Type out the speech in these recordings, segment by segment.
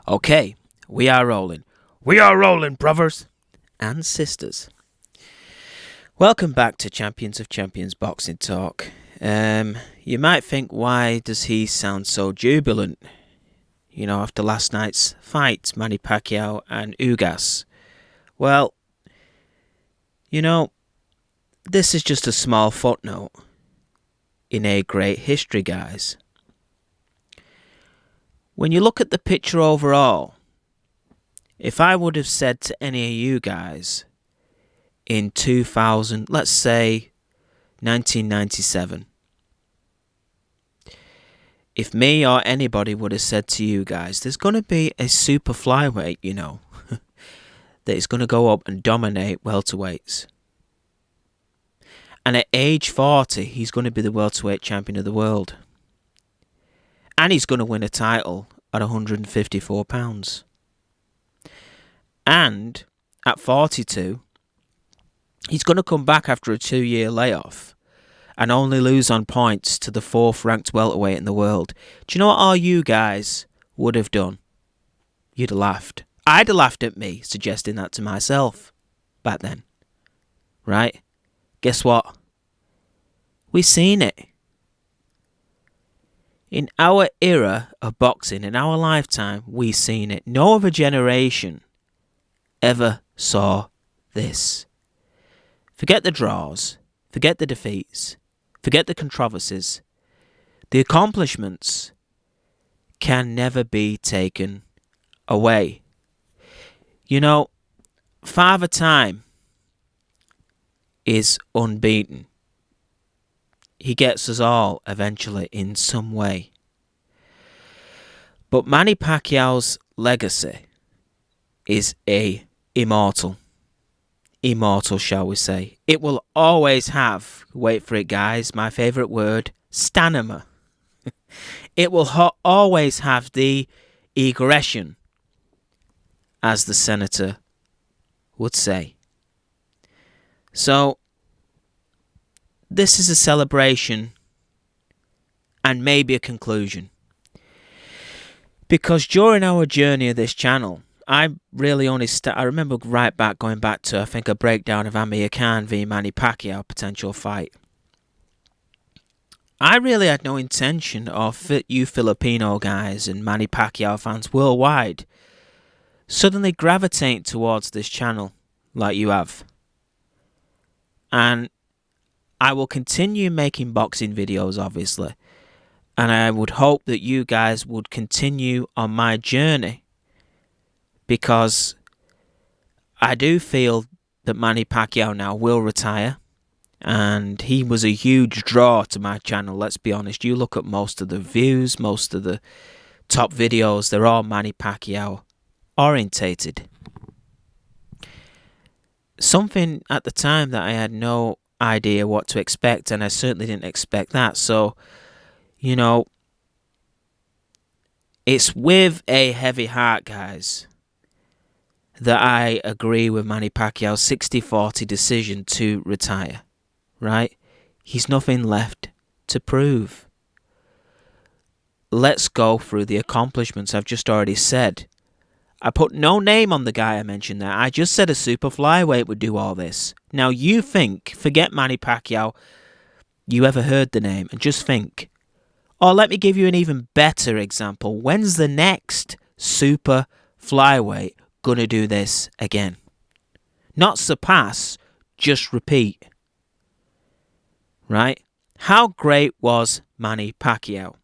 Okay, we are rolling. We are rolling, brothers and sisters. Welcome back to Champions of Champions Boxing Talk. You might think, why does he sound so jubilant? You know, after last night's fight, Manny Pacquiao and Ugas. Well, you know, this is just a small footnote in a great history, guys. When you look at the picture overall, if I would have said to any of you guys in 2000, let's say 1997, if me or anybody would have said to you guys, there's going to be a super flyweight, you know, that is going to go up and dominate welterweights. And at age 40, he's going to be the welterweight champion of the world. And he's going to win a title at 154 pounds. And at 42, he's going to come back after a 2-year layoff and only lose on points to the 4th ranked welterweight in the world. Do you know what all you guys would have done? You'd have laughed. I'd have laughed at me suggesting that to myself back then. Right? Guess what? We seen it. In our era of boxing, in our lifetime, we seen it. No other generation ever saw this. Forget the draws, forget the defeats, forget the controversies. The accomplishments can never be taken away. You know, Father Time is unbeaten. He gets us all eventually in some way. But Manny Pacquiao's legacy is immortal. Immortal, shall we say. It will always have, wait for it guys, my favourite word, stamina. It will always have the aggression, as the senator would say. So, this is a celebration and maybe a conclusion. Because during our journey of this channel, I really only I remember going back to, I think, a breakdown of Amir Khan v Manny Pacquiao potential fight. I really had no intention of you Filipino guys and Manny Pacquiao fans worldwide suddenly gravitating towards this channel like you have. And I will continue making boxing videos, obviously. And I would hope that you guys would continue on my journey. Because I do feel that Manny Pacquiao now will retire. And he was a huge draw to my channel, let's be honest. You look at most of the views, most of the top videos, they're all Manny Pacquiao orientated. Something at the time that I had no idea what to expect, and I certainly didn't expect that. So, you know, it's with a heavy heart, guys, that I agree with Manny Pacquiao's 60-40 decision to retire, right? He's nothing left to prove. Let's go through the accomplishments I've just already said. I put no name on the guy I mentioned there. I just said a super flyweight would do all this. Now you think, forget Manny Pacquiao, you ever heard the name, and just think. Or let me give you an even better example. When's the next super flyweight gonna do this again? Not surpass, just repeat. Right? How great was Manny Pacquiao?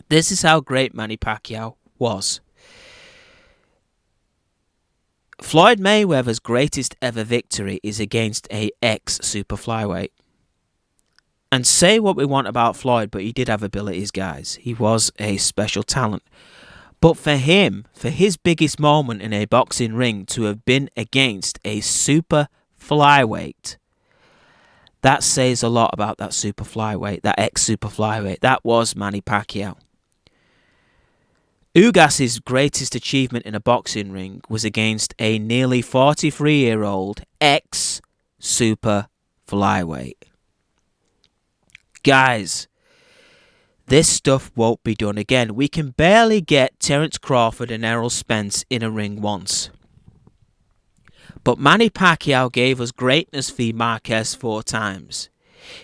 This is how great Manny Pacquiao was. Floyd Mayweather's greatest ever victory is against a ex-super flyweight. And say what we want about Floyd, but he did have abilities, guys. He was a special talent. But for him, for his biggest moment in a boxing ring to have been against a super flyweight, that says a lot about that super flyweight, that ex-super flyweight. That was Manny Pacquiao. Ugas' greatest achievement in a boxing ring was against a nearly 43-year-old ex-super flyweight. Guys, This stuff won't be done again. We can barely get Terence Crawford and Errol Spence in a ring once. But Manny Pacquiao gave us greatness v Marquez 4 times.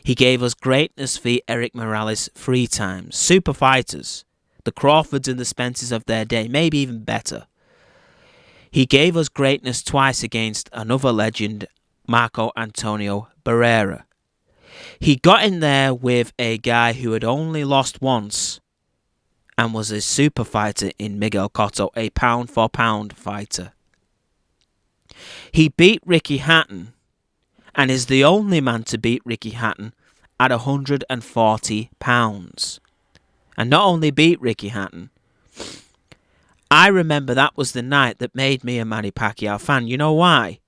He gave us greatness v Eric Morales 3 times. Super fighters. The Crawfords and the Spencers of their day, maybe even better. He gave us greatness twice against another legend, Marco Antonio Barrera. He got in there with a guy who had only lost once and was a super fighter in Miguel Cotto, a pound-for-pound fighter. He beat Ricky Hatton and is the only man to beat Ricky Hatton at 140 pounds. And not only beat Ricky Hatton, I remember that was the night that made me a Manny Pacquiao fan. You know why?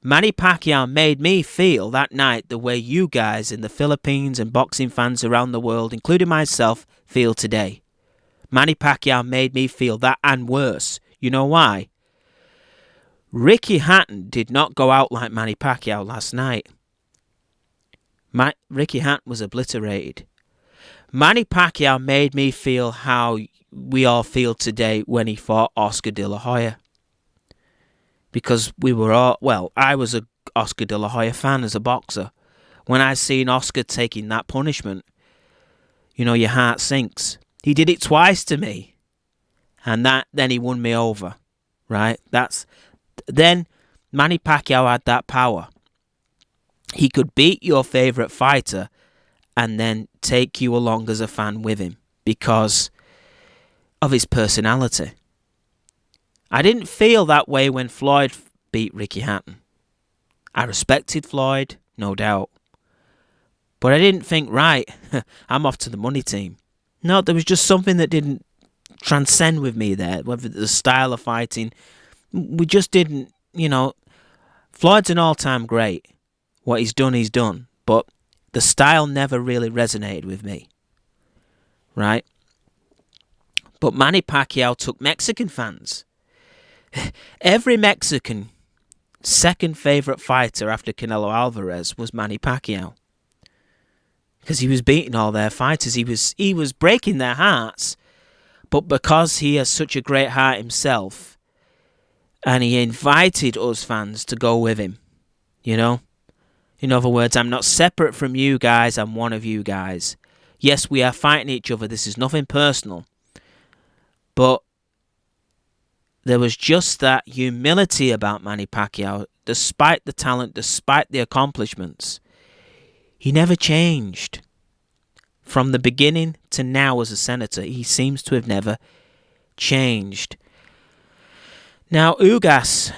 Manny Pacquiao made me feel that night the way you guys in the Philippines and boxing fans around the world, including myself, feel today. Manny Pacquiao made me feel that and worse. You know why? Ricky Hatton did not go out like Manny Pacquiao last night. Ricky Hatton was obliterated. Manny Pacquiao made me feel how we all feel today when he fought Oscar De La Hoya. Because we were all, well, I was a Oscar De La Hoya fan as a boxer. When I seen Oscar taking that punishment, you know, your heart sinks. He did it twice to me. And then he won me over. Right? Then Manny Pacquiao had that power. He could beat your favourite fighter and then take you along as a fan with him because of his personality. I didn't feel that way when Floyd beat Ricky Hatton. I respected Floyd, no doubt. But I didn't think, right, I'm off to the money team. No, there was just something that didn't transcend with me there. Whether the style of fighting, we just didn't, you know. Floyd's an all-time great. What he's done. But the style never really resonated with me. Right? But Manny Pacquiao took Mexican fans. Every Mexican second favourite fighter after Canelo Alvarez was Manny Pacquiao. Because he was beating all their fighters. He was breaking their hearts. But because he has such a great heart himself, and he invited us fans to go with him, you know? In other words, I'm not separate from you guys, I'm one of you guys. Yes, we are fighting each other, this is nothing personal. But there was just that humility about Manny Pacquiao, despite the talent, despite the accomplishments. He never changed. From the beginning to now as a senator, he seems to have never changed. Now, Ugas,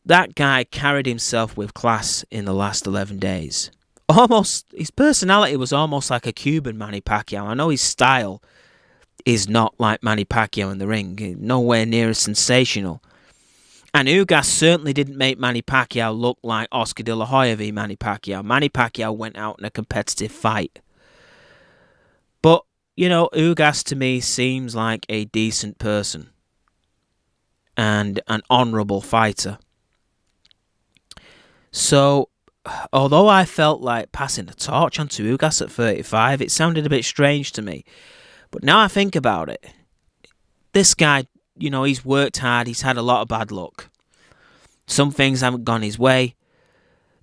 that guy carried himself with class in the last 11 days. His personality was almost like a Cuban Manny Pacquiao. I know his style is not like Manny Pacquiao in the ring, nowhere near as sensational. And Ugas certainly didn't make Manny Pacquiao look like Oscar De La Hoya v Manny Pacquiao. Manny Pacquiao went out in a competitive fight. But, you know, Ugas to me seems like a decent person and an honourable fighter. So, although I felt like passing the torch onto Ugas at 35, it sounded a bit strange to me. But now I think about it, this guy, you know, he's worked hard, he's had a lot of bad luck. Some things haven't gone his way.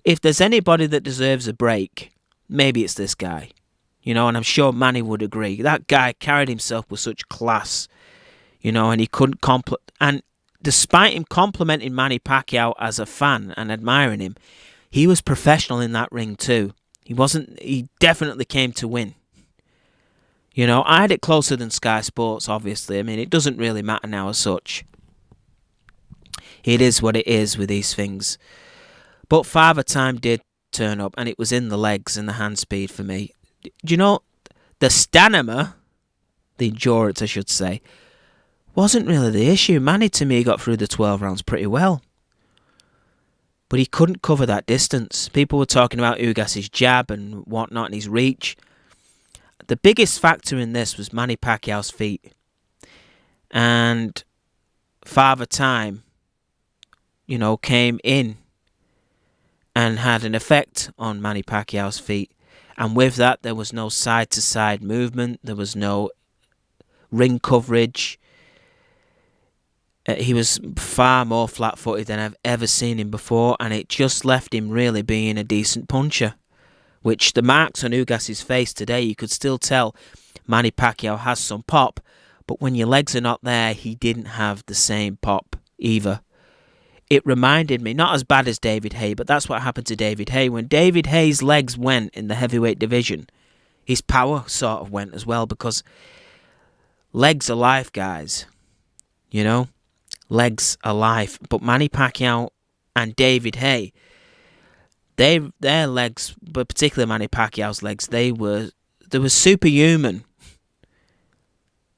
If there's anybody that deserves a break, maybe it's this guy. You know, and I'm sure Manny would agree. That guy carried himself with such class, you know, and he couldn't and despite him complimenting Manny Pacquiao as a fan and admiring him, he was professional in that ring too. He definitely came to win. You know, I had it closer than Sky Sports, obviously. I mean, it doesn't really matter now as such. It is what it is with these things. But Father Time did turn up, and it was in the legs and the hand speed for me. Do you know, the stamina, the endurance, I should say, wasn't really the issue. Manny, to me, got through the 12 rounds pretty well. But he couldn't cover that distance. People were talking about Ugas' jab and whatnot and his reach. The biggest factor in this was Manny Pacquiao's feet. And Father Time, you know, came in and had an effect on Manny Pacquiao's feet. And with that, there was no side-to-side movement. There was no ring coverage. He was far more flat-footed than I've ever seen him before, and it just left him really being a decent puncher, which the marks on Ugas' face today, you could still tell Manny Pacquiao has some pop, but when your legs are not there, he didn't have the same pop either. It reminded me, not as bad as David Haye, but that's what happened to David Haye. When David Haye's legs went in the heavyweight division, his power sort of went as well, because legs are life, guys. You know? Legs are life. But Manny Pacquiao and David Haye, their legs, but particularly Manny Pacquiao's legs, they were superhuman.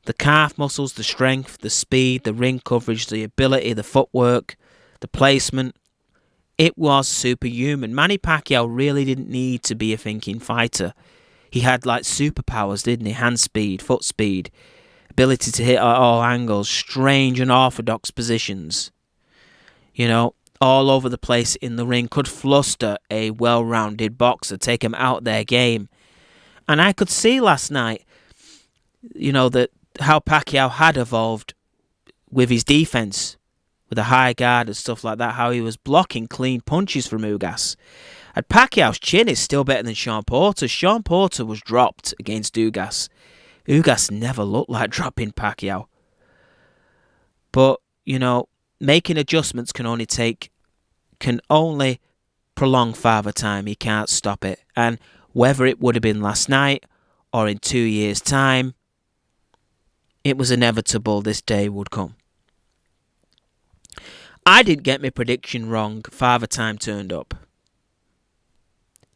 The calf muscles, the strength, the speed, the ring coverage, the ability, the footwork, the placement, it was superhuman. Manny Pacquiao really didn't need to be a thinking fighter. He had like superpowers, didn't he? Hand speed, foot speed, ability to hit at all angles, strange and orthodox positions. You know, all over the place in the ring, could fluster a well-rounded boxer, take him out their game. And I could see last night, you know, that how Pacquiao had evolved with his defense, with a high guard and stuff like that, how he was blocking clean punches from Ugas. And Pacquiao's chin is still better than Sean Porter's. Sean Porter was dropped against Ugas. Ugas never looked like dropping Pacquiao. But, you know, making adjustments can only prolong Father Time. He can't stop it. And whether it would have been last night or in 2 years' time, it was inevitable this day would come. I didn't get my prediction wrong. Father Time turned up.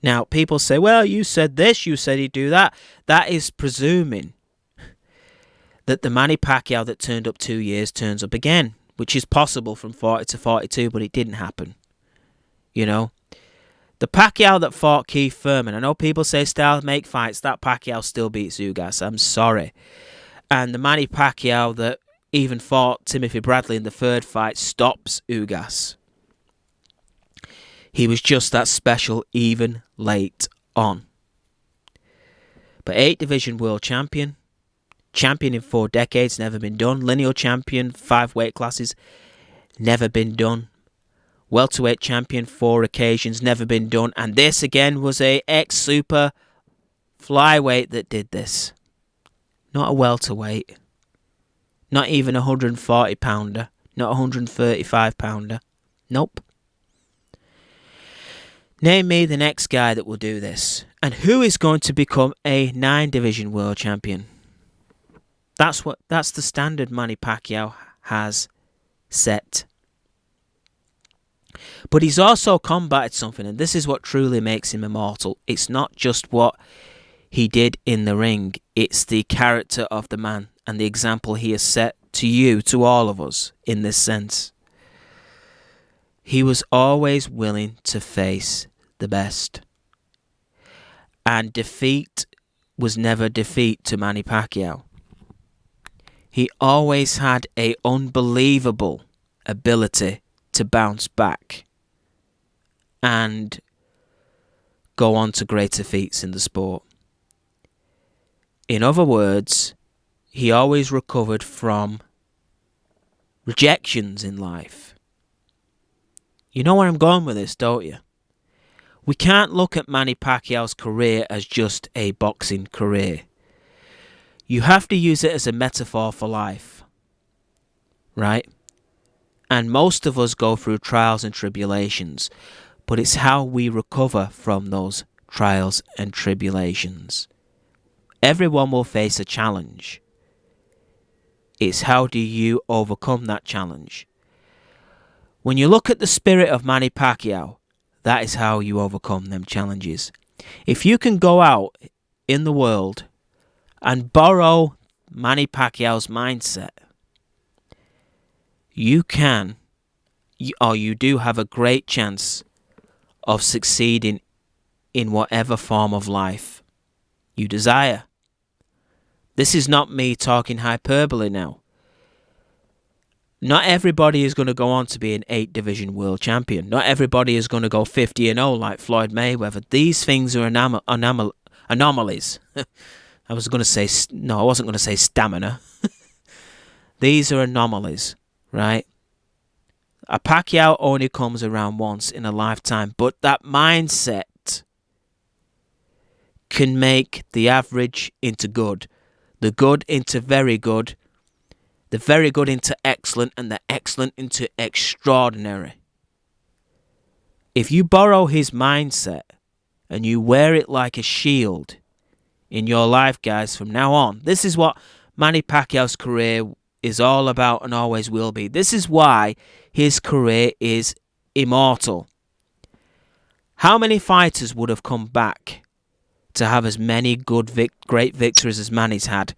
Now, people say, well, you said this, you said he'd do that. That is presuming that the Manny Pacquiao that turned up 2 years turns up again, which is possible from 40 to 42, but it didn't happen. You know? The Pacquiao that fought Keith Thurman, I know people say styles make fights, that Pacquiao still beats Ugas. I'm sorry. And the Manny Pacquiao that even fought Timothy Bradley in the third fight stops Ugas. He was just that special even late on. But 8 division world champion in 4 decades, never been done. Lineal champion, 5 weight classes, never been done. Welterweight champion, 4 occasions, never been done. And this again was a ex-super flyweight that did this. Not a welterweight. Not even a 140 pounder. Not a 135 pounder. Nope. Name me the next guy that will do this. And who is going to become a 9 division world champion? That's the standard Manny Pacquiao has set. But he's also combated something, and this is what truly makes him immortal. It's not just what he did in the ring. It's the character of the man and the example he has set to you, to all of us, in this sense. He was always willing to face the best. And defeat was never defeat to Manny Pacquiao. He always had an unbelievable ability to bounce back and go on to greater feats in the sport. In other words, he always recovered from rejections in life. You know where I'm going with this, don't you? We can't look at Manny Pacquiao's career as just a boxing career. You have to use it as a metaphor for life, right? And most of us go through trials and tribulations, but it's how we recover from those trials and tribulations. Everyone will face a challenge. It's how do you overcome that challenge? When you look at the spirit of Manny Pacquiao, that is how you overcome them challenges. If you can go out in the world and borrow Manny Pacquiao's mindset, you do have a great chance of succeeding in whatever form of life you desire. This is not me talking hyperbole now. Not everybody is going to go on to be an 8 division world champion. Not everybody is going to go 50-0 like Floyd Mayweather. These things are anomalies. I wasn't going to say stamina. These are anomalies, right? A Pacquiao only comes around once in a lifetime, but that mindset can make the average into good, the good into very good, the very good into excellent, and the excellent into extraordinary. If you borrow his mindset and you wear it like a shield in your life, guys, from now on, this is what Manny Pacquiao's career is all about and always will be. This is why his career is immortal. How many fighters would have come back to have as many great victories as Manny's had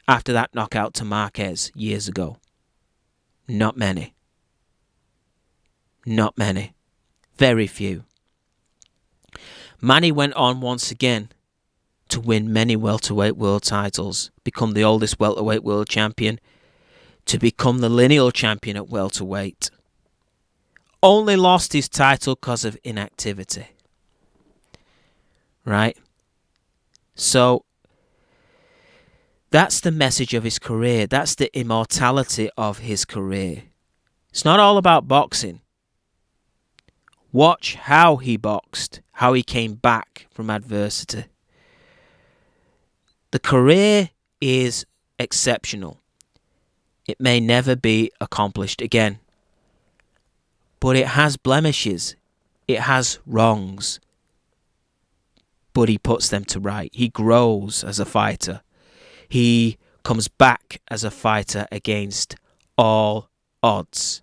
after that knockout to Marquez years ago? Not many. Not many. Very few. Manny went on once again to win many welterweight world titles, become the oldest welterweight world champion, to become the lineal champion at welterweight. Only lost his title because of inactivity. Right? So, that's the message of his career. That's the immortality of his career. It's not all about boxing. Watch how he boxed, how he came back from adversity. The career is exceptional. It may never be accomplished again. But it has blemishes. It has wrongs. But he puts them to right. He grows as a fighter. He comes back as a fighter against all odds.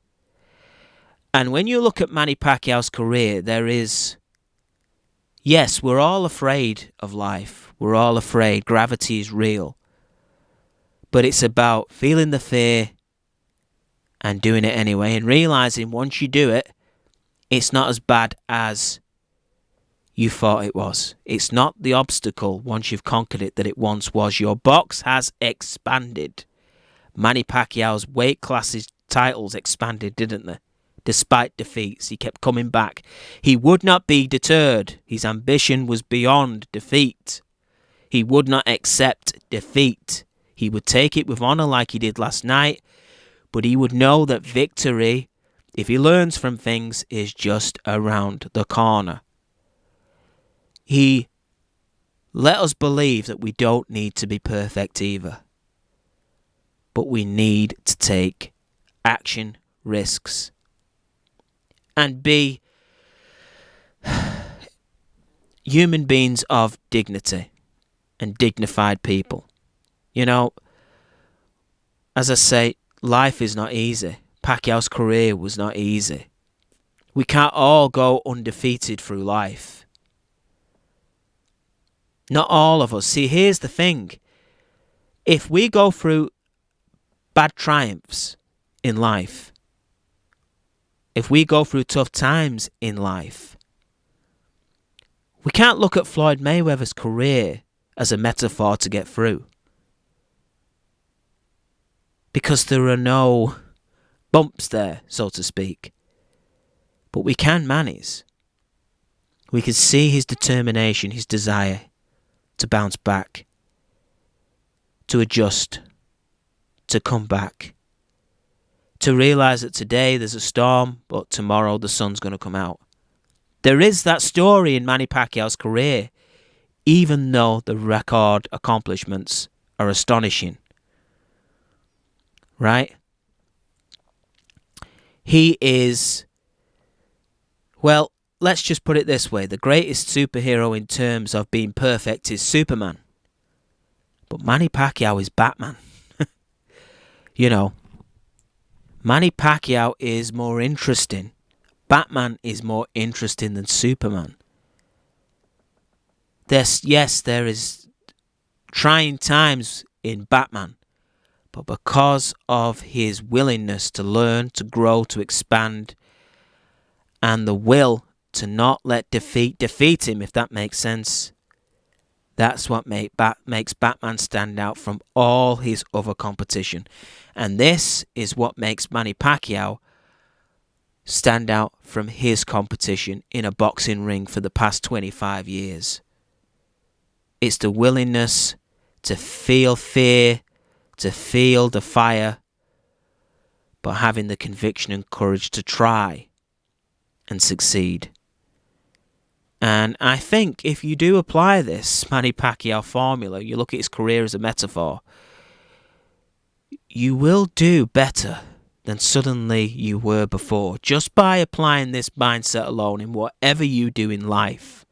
And when you look at Manny Pacquiao's career, there is... Yes, we're all afraid of life. We're all afraid. Gravity is real. But it's about feeling the fear and doing it anyway, and realising once you do it, it's not as bad as you thought it was. It's not the obstacle once you've conquered it that it once was. Your box has expanded. Manny Pacquiao's weight classes titles expanded, didn't they? Despite defeats, he kept coming back. He would not be deterred. His ambition was beyond defeat. He would not accept defeat. He would take it with honour like he did last night, but he would know that victory, if he learns from things, is just around the corner. He let us believe that we don't need to be perfect either, but we need to take action, risks, and be human beings of dignity and dignified people. You know, as I say, life is not easy. Pacquiao's career was not easy. We can't all go undefeated through life. Not all of us. See, here's the thing. If we go through bad triumphs in life, if we go through tough times in life, we can't look at Floyd Mayweather's career as a metaphor to get through. Because there are no bumps there, so to speak. But we can Manny's. We can see his determination, his desire to bounce back, to adjust, to come back, to realise that today there's a storm, but tomorrow the sun's going to come out. There is that story in Manny Pacquiao's career, even though the record accomplishments are astonishing. Right? He is, well, let's just put it this way. The greatest superhero in terms of being perfect is Superman. But Manny Pacquiao is Batman. You know, Manny Pacquiao is more interesting. Batman is more interesting than Superman. Yes, there is trying times in Batman. But because of his willingness to learn, to grow, to expand, and the will to not let defeat him, if that makes sense, that's what makes Batman stand out from all his other competition. And this is what makes Manny Pacquiao stand out from his competition in a boxing ring for the past 25 years. It's the willingness to feel fear, to feel the fire, but having the conviction and courage to try and succeed. And I think if you do apply this Manny Pacquiao formula, you look at his career as a metaphor, you will do better than suddenly you were before, just by applying this mindset alone in whatever you do in life.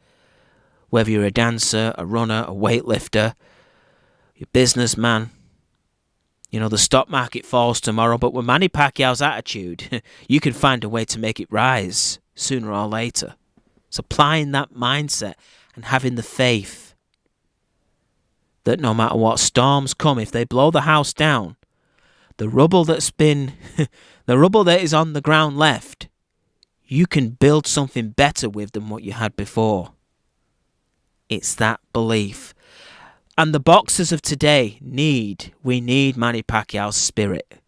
Whether you're a dancer, a runner, a weightlifter, you're a businessman, the stock market falls tomorrow, but with Manny Pacquiao's attitude, you can find a way to make it rise sooner or later. It's applying that mindset and having the faith that no matter what storms come, if they blow the house down, the rubble that is on the ground left, you can build something better with than what you had before. It's that belief. And the boxers of today we need Manny Pacquiao's spirit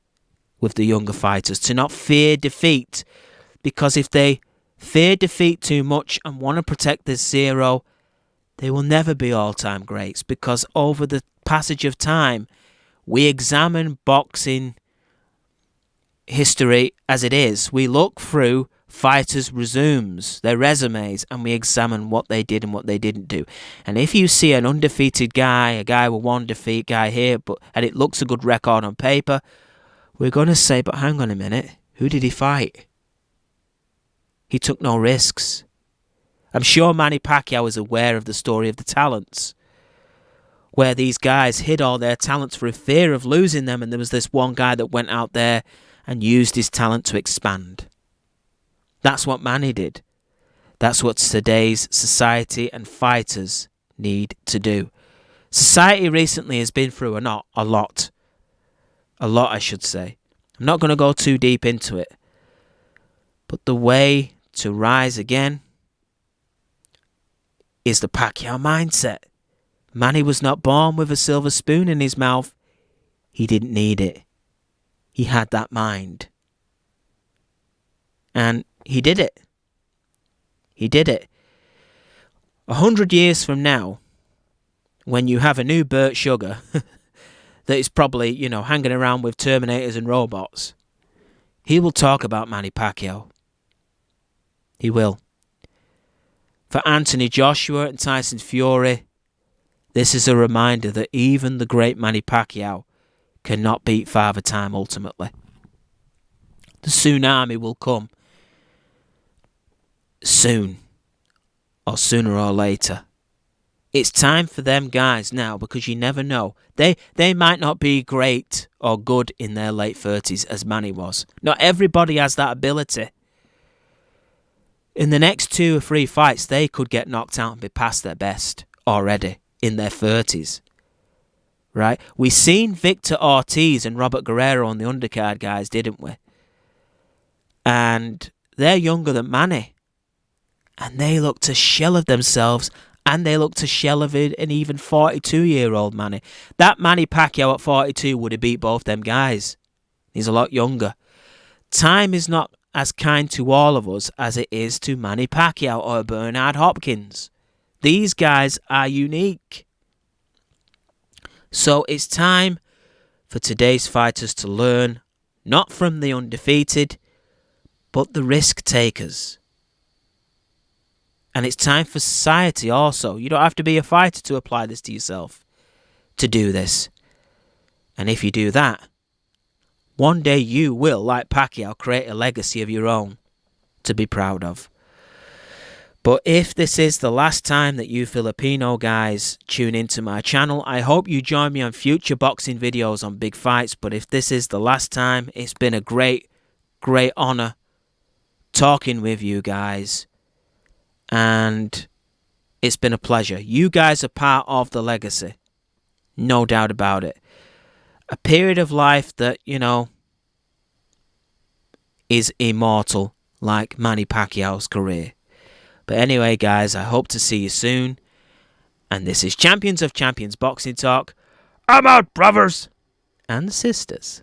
with the younger fighters to not fear defeat. Because if they fear defeat too much and want to protect this zero, they will never be all-time greats. Because over the passage of time, we examine boxing history as it is. We look through fighters' resumes, their resumes, and we examine what they did and what they didn't do. And if you see an undefeated guy, a guy with one defeat, guy here, and it looks a good record on paper, we're going to say, but hang on a minute, who did he fight? He took no risks. I'm sure Manny Pacquiao is aware of the story of the talents, where these guys hid all their talents for fear of losing them, and there was this one guy that went out there and used his talent to expand. That's what Manny did. That's what today's society and fighters need to do. Society recently has been through a lot, I should say. I'm not going to go too deep into it. But the way to rise again is the Pacquiao mindset. Manny was not born with a silver spoon in his mouth. He didn't need it. He had that mind. And he did it. He did it. 100 years from now, when you have a new Burt Sugar that is probably, hanging around with Terminators and robots, he will talk about Manny Pacquiao. He will. For Anthony Joshua and Tyson Fury, this is a reminder that even the great Manny Pacquiao cannot beat Father Time ultimately. The tsunami will come soon, or sooner or later. It's time for them guys now, because you never know. They might not be great or good in their late 30s as Manny was. Not everybody has that ability. In the next 2 or 3 fights, they could get knocked out and be past their best already in their 30s. Right? We seen Victor Ortiz and Robert Guerrero on the undercard, guys, didn't we? And they're younger than Manny. And they look to shell of themselves, and they look to shell of an even 42-year-old Manny. That Manny Pacquiao at 42 would have beat both them guys. He's a lot younger. Time is not as kind to all of us as it is to Manny Pacquiao or Bernard Hopkins. These guys are unique. So it's time for today's fighters to learn, not from the undefeated, but the risk takers. And it's time for society also. You don't have to be a fighter to apply this to yourself, to do this. And if you do that, one day you will, like Pacquiao, create a legacy of your own to be proud of. But if this is the last time that you Filipino guys tune into my channel, I hope you join me on future boxing videos on big fights. But if this is the last time, it's been a great, great honor talking with you guys. And it's been a pleasure. You guys are part of the legacy. No doubt about it. A period of life that, is immortal, like Manny Pacquiao's career. But anyway, guys, I hope to see you soon. And this is Champions of Champions Boxing Talk. I'm out, brothers and sisters.